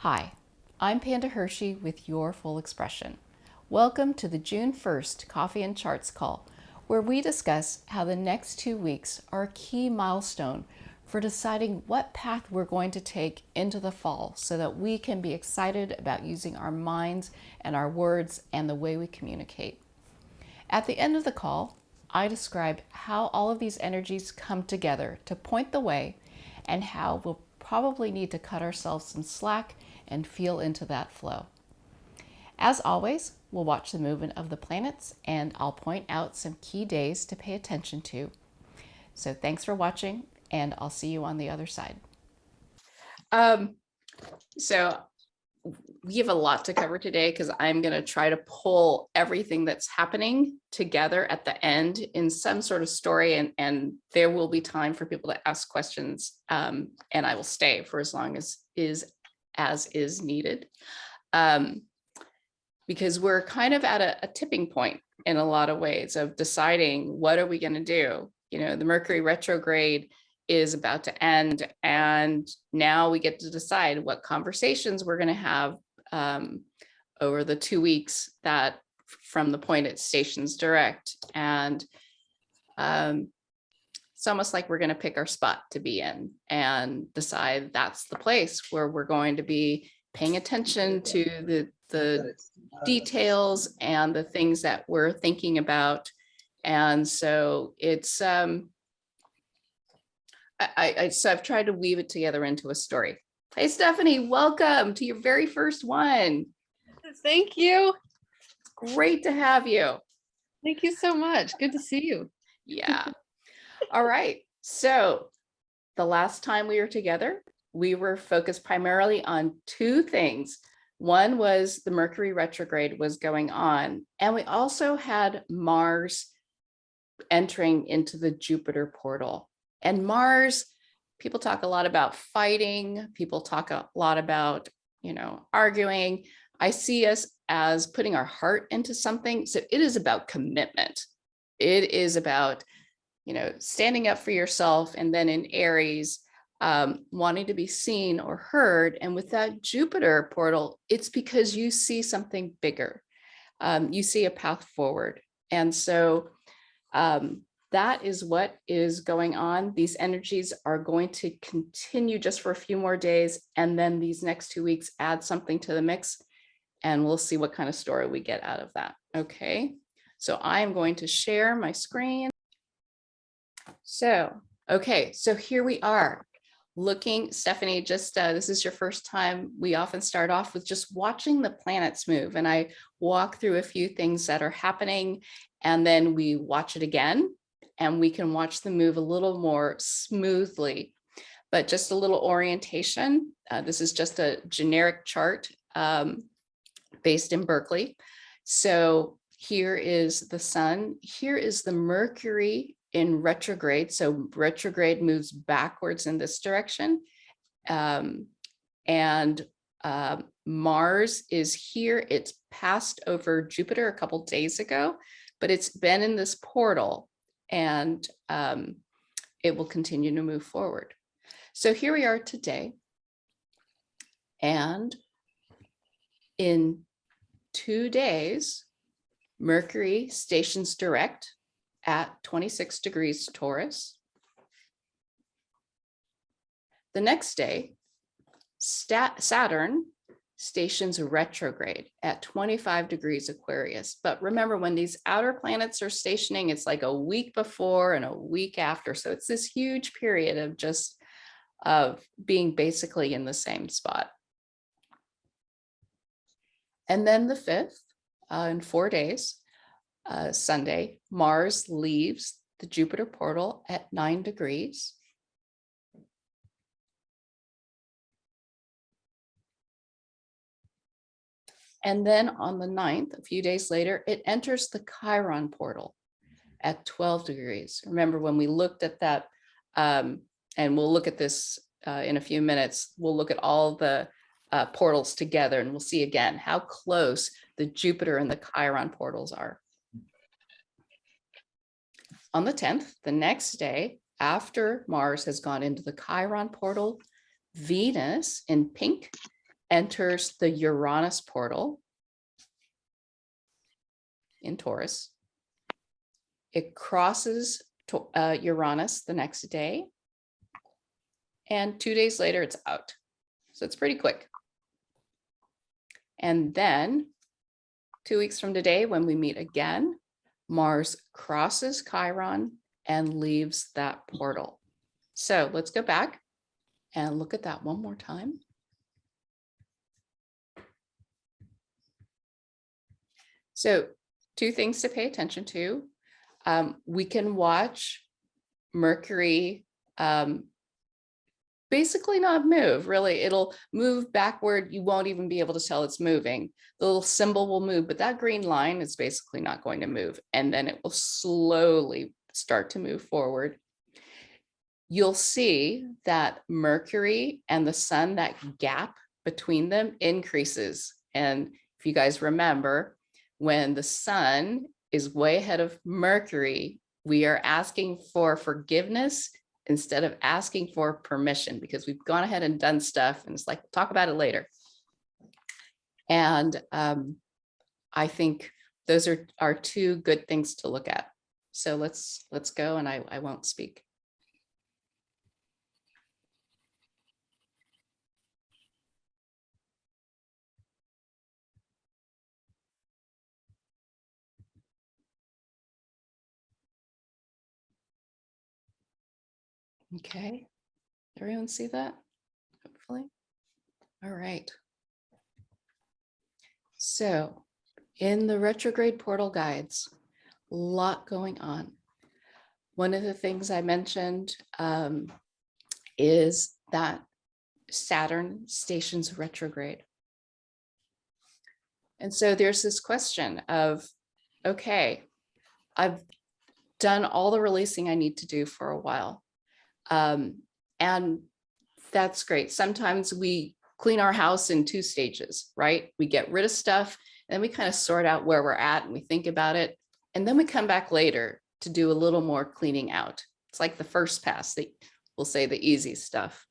Hi, I'm Panda Hershey with Your Full Expression. Welcome to the June 1st Coffee and Charts call, where we discuss how the next 2 weeks are a key milestone for deciding what path we're going to take into the fall so that we can be excited about using our minds and our words and the way we communicate. At the end of the call, I describe how all of these energies come together to point the way and how we'll probably need to cut ourselves some slack and feel into that flow. As always, we'll watch the movement of the planets and I'll point out some key days to pay attention to. So thanks for watching and I'll see you on the other side. So we have a lot to cover today because I'm going to try to pull everything that's happening together at the end in some sort of story, and there will be time for people to ask questions, and I will stay for as long as is needed, because we're kind of at a tipping point in a lot of ways of deciding what are we going to do. You know, the Mercury retrograde is about to end, and now we get to decide what conversations we're going to have over the 2 weeks that from the point it stations direct. And it's almost like we're going to pick our spot to be in and decide that's the place where we're going to be paying attention to the details and the things that we're thinking about. And so it's so I've tried to weave it together into a story. Hey, Stephanie, welcome to your very first one. Thank you. Great to have you. Thank you so much. Good to see you. Yeah. All right. So the last time we were together, we were focused primarily on two things. One was the Mercury retrograde was going on, and we also had Mars entering into the Jupiter portal. And Mars, people talk a lot about fighting. People talk a lot about, arguing. I see us as putting our heart into something. So it is about commitment. It is about, standing up for yourself. And then in Aries, wanting to be seen or heard. And with that Jupiter portal, it's because you see something bigger. You see a path forward. And so that is what is going on. These energies are going to continue just for a few more days. And then these next 2 weeks, add something to the mix and we'll see what kind of story we get out of that. Okay, so I am going to share my screen. So, okay, so here we are looking, Stephanie, just this is your first time. We often start off with just watching the planets move. And I walk through a few things that are happening and then we watch it again. And we can watch them move a little more smoothly, but just a little orientation. This is just a generic chart based in Berkeley. So here is the sun. Here is the Mercury in retrograde. So retrograde moves backwards in this direction. And Mars is here. It's passed over Jupiter a couple days ago, but it's been in this portal. And it will continue to move forward. So here we are today. And in 2 days, Mercury stations direct at 26 degrees Taurus. The next day, Saturn stations retrograde at 25 degrees Aquarius. But remember, when these outer planets are stationing, it's like a week before and a week after. So it's this huge period of just being basically in the same spot. And then the 5th, in 4 days, Sunday, Mars leaves the Jupiter portal at 9 degrees. And then on the 9th, a few days later, it enters the Chiron portal at 12 degrees. Remember when we looked at that, and we'll look at this in a few minutes, we'll look at all the portals together and we'll see again how close the Jupiter and the Chiron portals are. On the 10th, the next day, after Mars has gone into the Chiron portal, Venus in pink enters the Uranus portal in Taurus. It crosses Uranus the next day. And 2 days later, it's out. So it's pretty quick. And then 2 weeks from today, when we meet again, Mars crosses Chiron and leaves that portal. So let's go back and look at that one more time. So 2 things to pay attention to. We can watch Mercury basically not move, really. It'll move backward. You won't even be able to tell it's moving. The little symbol will move, but that green line is basically not going to move. And then it will slowly start to move forward. You'll see that Mercury and the sun, that gap between them increases. And if you guys remember, when the sun is way ahead of Mercury, we are asking for forgiveness instead of asking for permission, because we've gone ahead and done stuff and it's like, we'll talk about it later. And I think those are 2 good things to look at. So let's go, and I won't speak. Okay, everyone see that? Hopefully. All right. So in the retrograde portal guides, a lot going on. One of the things I mentioned is that Saturn stations retrograde. And so there's this question of, okay, I've done all the releasing I need to do for a while. And that's great. Sometimes we clean our house in 2 stages, right? We get rid of stuff, and then we kind of sort out where we're at and we think about it. And then we come back later to do a little more cleaning out. It's like the first pass, we'll say the easy stuff.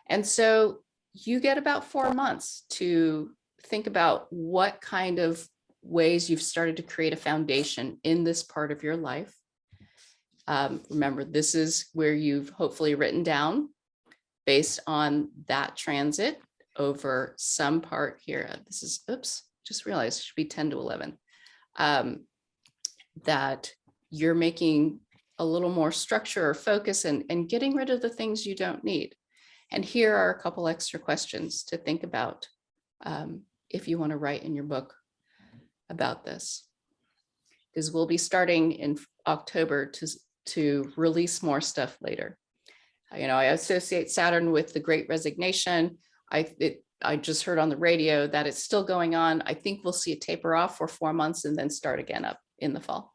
And so you get about 4 months to think about what kind of ways you've started to create a foundation in this part of your life. Remember, this is where you've hopefully written down based on that transit over some part here. This is, oops, just realized it should be 10 to 11. That you're making a little more structure or focus and getting rid of the things you don't need. And here are a couple extra questions to think about if you want to write in your book about this. Because we'll be starting in October to release more stuff later. You know, I associate Saturn with the Great Resignation. I just heard on the radio that it's still going on. I think we'll see it taper off for 4 months and then start again up in the fall.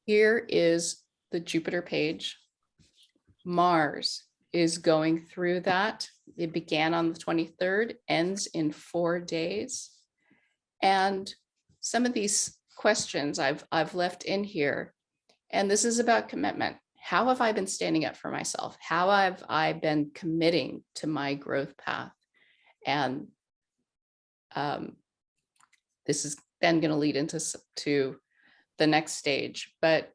Here is the Jupiter page. Mars is going through that. It began on the 23rd, ends in 4 days. And some of these questions I've left in here, and this is about commitment. How have I been standing up for myself? How have I been committing to my growth path? And this is then going to lead into the next stage. But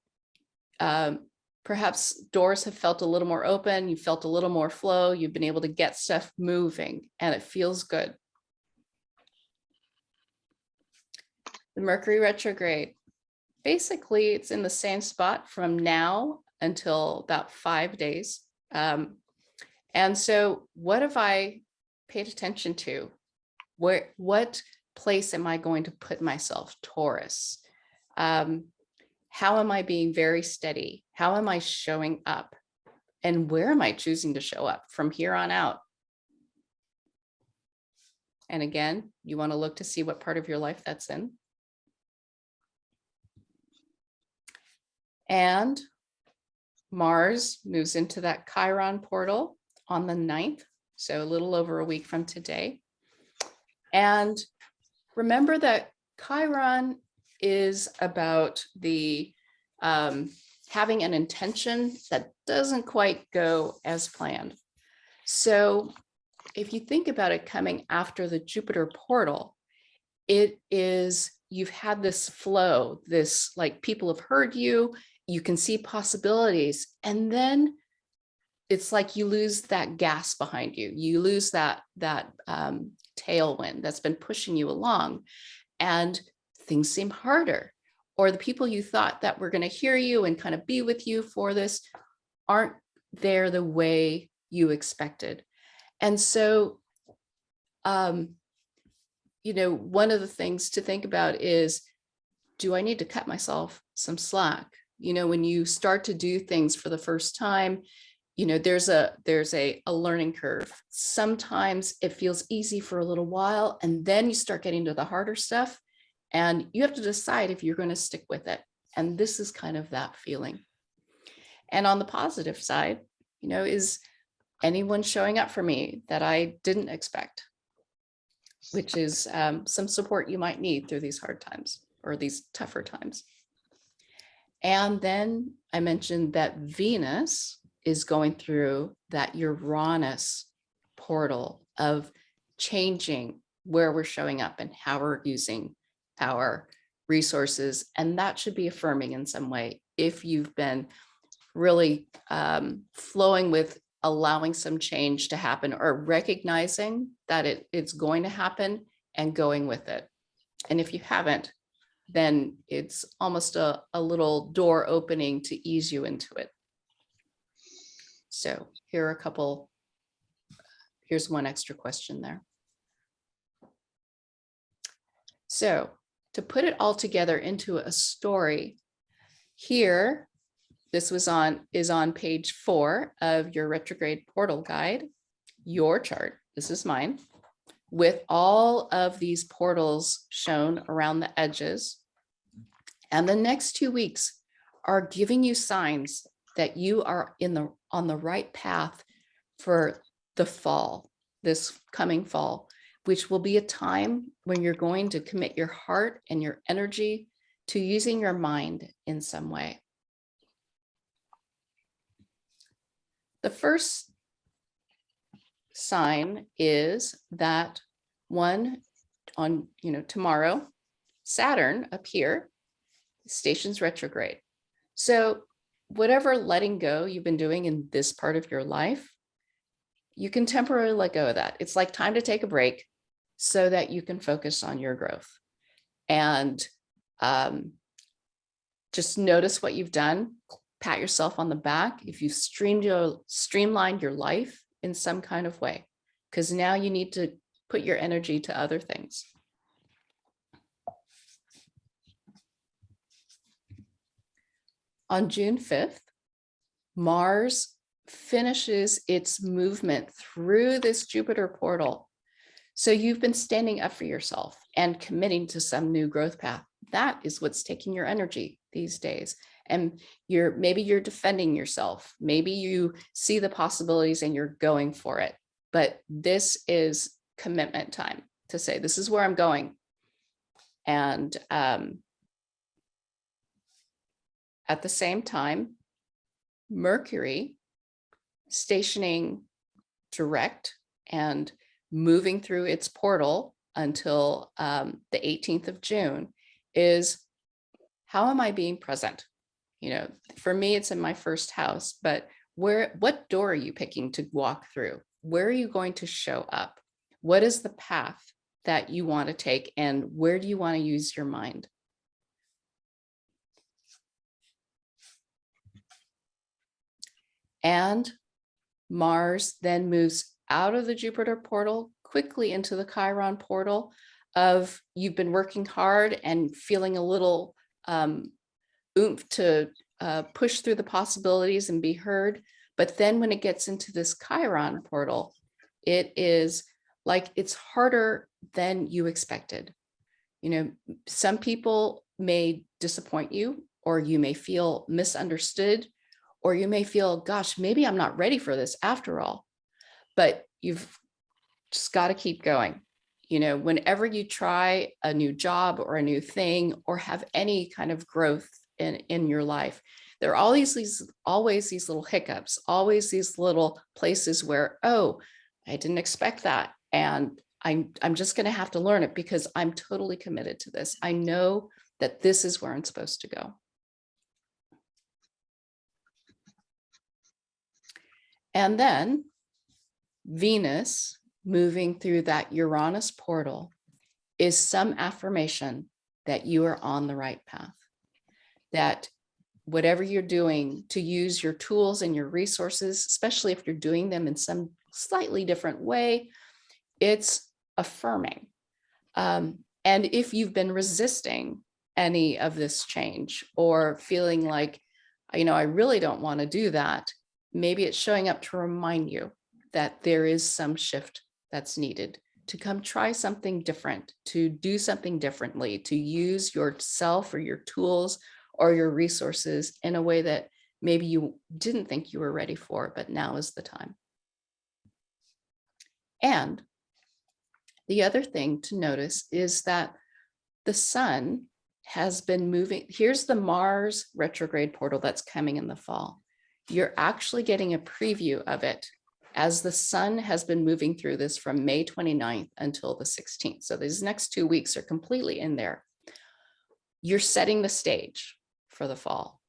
perhaps doors have felt a little more open. You felt a little more flow. You've been able to get stuff moving, and it feels good. The Mercury retrograde, basically, it's in the same spot from now until about 5 days. And so what have I paid attention to? What place am I going to put myself? Taurus. How am I being very steady? How am I showing up? And where am I choosing to show up from here on out? And again, you want to look to see what part of your life that's in. And Mars moves into that Chiron portal on the 9th, so a little over a week from today. And remember that Chiron is about the having an intention that doesn't quite go as planned. So if you think about it coming after the Jupiter portal, it is, you've had this flow, this like people have heard you, you can see possibilities, and then it's like you lose that gas behind you. You lose that tailwind that's been pushing you along, and things seem harder. Or the people you thought that were going to hear you and kind of be with you for this aren't there the way you expected. And so, one of the things to think about is, do I need to cut myself some slack? When you start to do things for the first time, there's a learning curve. Sometimes it feels easy for a little while, and then you start getting to the harder stuff, and you have to decide if you're going to stick with it. And this is kind of that feeling. And on the positive side, is anyone showing up for me that I didn't expect, which is some support you might need through these hard times or these tougher times. And then I mentioned that Venus is going through that Uranus portal of changing where we're showing up and how we're using our resources. And that should be affirming in some way if you've been really flowing with allowing some change to happen, or recognizing that it's going to happen and going with it. And if you haven't, then it's almost a little door opening to ease you into it. So here's one extra question there. So to put it all together into a story, here, this is on page 4 of your retrograde portal guide, your chart. This is mine, with all of these portals shown around the edges. And the next 2 weeks are giving you signs that you are on the right path for the fall, this coming fall, which will be a time when you're going to commit your heart and your energy to using your mind in some way. The first sign is that tomorrow, Saturn up here stations retrograde. So whatever letting go you've been doing in this part of your life, you can temporarily let go of that. It's like time to take a break so that you can focus on your growth. And just notice what you've done. Pat yourself on the back if you've streamlined your life in some kind of way, because now you need to put your energy to other things. On June 5th, Mars finishes its movement through this Jupiter portal. So you've been standing up for yourself and committing to some new growth path. That is what's taking your energy these days. And maybe you're defending yourself. Maybe you see the possibilities and you're going for it. But this is commitment time to say, this is where I'm going. And at the same time, Mercury stationing direct and moving through its portal until the 18th of June is, how am I being present? For me, it's in my first house, but what door are you picking to walk through? Where are you going to show up? What is the path that you want to take, and where do you want to use your mind? And Mars then moves out of the Jupiter portal quickly into the Chiron portal of, you've been working hard and feeling a little oomph to push through the possibilities and be heard. But then when it gets into this Chiron portal, it is like it's harder than you expected. Some people may disappoint you, or you may feel misunderstood, or you may feel, gosh, maybe I'm not ready for this after all. But you've just got to keep going. Whenever you try a new job or a new thing, or have any kind of growth in your life, there are always these little hiccups, always these little places where, I didn't expect that. And I'm just going to have to learn it because I'm totally committed to this. I know that this is where I'm supposed to go. And then Venus moving through that Uranus portal is some affirmation that you are on the right path, that whatever you're doing, to use your tools and your resources, especially if you're doing them in some slightly different way, it's affirming. And if you've been resisting any of this change or feeling like, I really don't want to do that, maybe it's showing up to remind you that there is some shift that's needed to come try something different, to do something differently, to use yourself or your tools or your resources in a way that maybe you didn't think you were ready for, but now is the time. And the other thing to notice is that the sun has been moving. Here's the Mars retrograde portal that's coming in the fall. You're actually getting a preview of it as the sun has been moving through this from May 29th until the 16th. So these next 2 weeks are completely in there. You're setting the stage for the fall.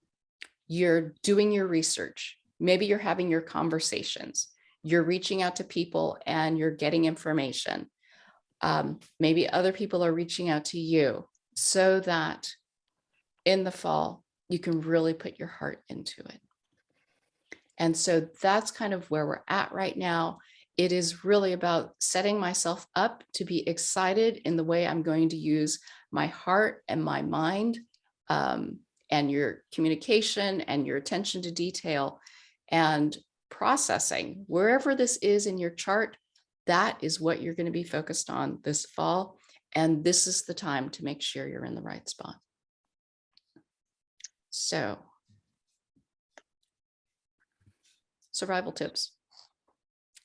You're doing your research. Maybe you're having your conversations. You're reaching out to people and you're getting information. Maybe other people are reaching out to you so that in the fall, you can really put your heart into it. And so that's kind of where we're at right now. It is really about setting myself up to be excited in the way I'm going to use my heart and my mind, and your communication and your attention to detail and processing. Wherever this is in your chart, that is what you're going to be focused on this fall. And this is the time to make sure you're in the right spot. So, survival tips.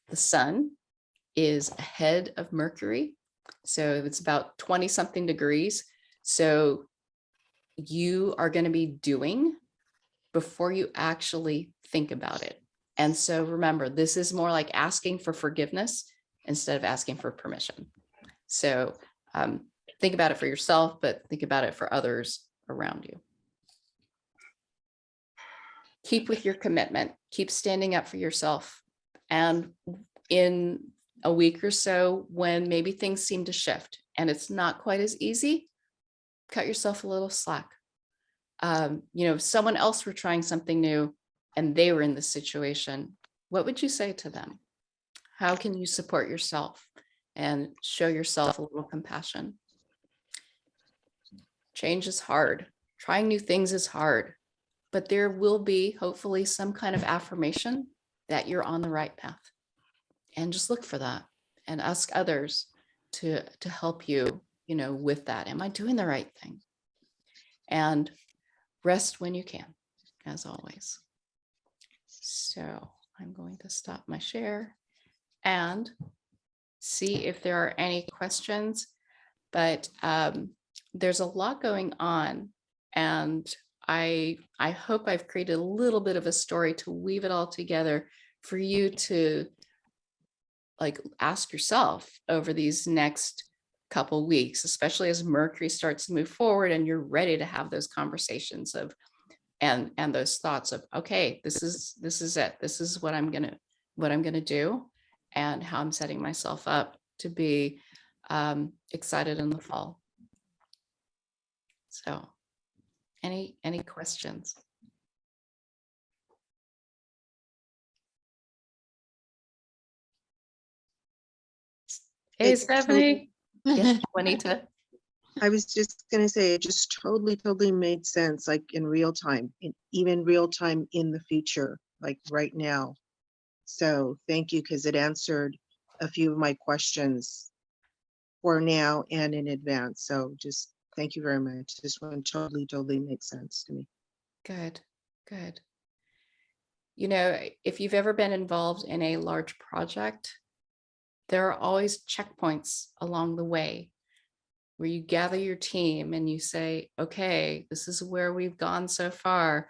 The sun is ahead of Mercury. So it's about 20 something degrees. So you are going to be doing before you actually think about it. And so remember, this is more like asking for forgiveness instead of asking for permission. So think about it for yourself, but think about it for others around you. Keep with your commitment, keep standing up for yourself. And in a week or so, when maybe things seem to shift and it's not quite as easy, cut yourself a little slack. If someone else were trying something new and they were in this situation, what would you say to them? How can you support yourself and show yourself a little compassion? Change is hard. Trying new things is hard, but there will be hopefully some kind of affirmation that you're on the right path. And just look for that and ask others to help you, with that. Am I doing the right thing? And rest when you can, as always. So I'm going to stop my share and see if there are any questions, but there's a lot going on, and I hope I've created a little bit of a story to weave it all together for you to ask yourself over these next couple weeks, especially as Mercury starts to move forward and you're ready to have those conversations of and those thoughts of, okay, this is it. This is what I'm gonna do, and how I'm setting myself up to be excited in the fall. So any questions? Hey, Stephanie. Yes, Juanita. I was just going to say, it just totally made sense, like in real time, even real time in the future, like right now. So thank you, because it answered a few of my questions for now and in advance. So just thank you very much. This one totally makes sense to me. Good. If you've ever been involved in a large project, there are always checkpoints along the way where you gather your team and you say, okay, this is where we've gone so far.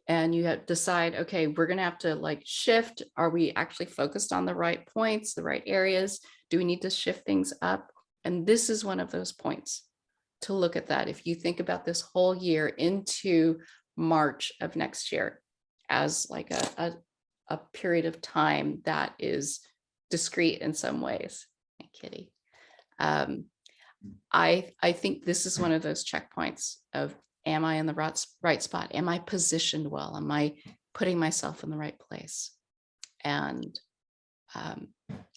and you have to decide, okay, we're going to have to like shift. Are we actually focused on the right points, the right areas? Do we need to shift things up? And this is one of those points to look at that. If you think about this whole year into March of next year as like a period of time that is discrete in some ways. Hey, Kitty. I think this is one of those checkpoints of, am I in the right spot? Am I positioned well? Am I putting myself in the right place? And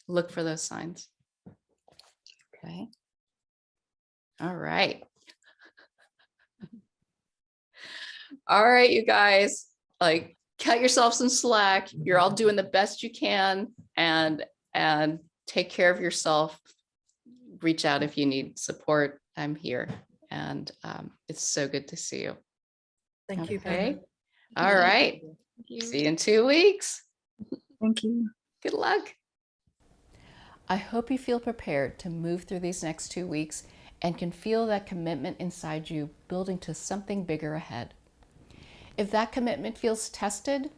look for those signs. Okay. All right. All right, you guys, like cut yourself some slack. You're all doing the best you can, and take care of yourself. Reach out if you need support. I'm here, and it's so good to see you. Thank you. Okay. Panda. All right. See you in 2 weeks. Thank you. Good luck. I hope you feel prepared to move through these next 2 weeks and can feel that commitment inside you building to something bigger ahead. If that commitment feels tested,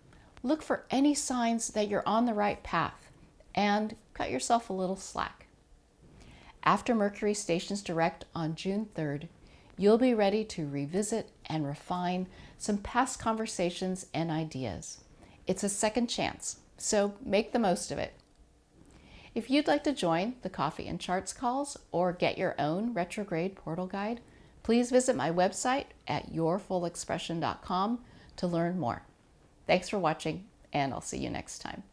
look for any signs that you're on the right path and cut yourself a little slack. After Mercury stations direct on June 3rd, you'll be ready to revisit and refine some past conversations and ideas. It's a second chance, so make the most of it. If you'd like to join the Coffee and Charts calls or get your own retrograde portal guide, please visit my website at yourfullexpression.com to learn more. Thanks for watching, and I'll see you next time.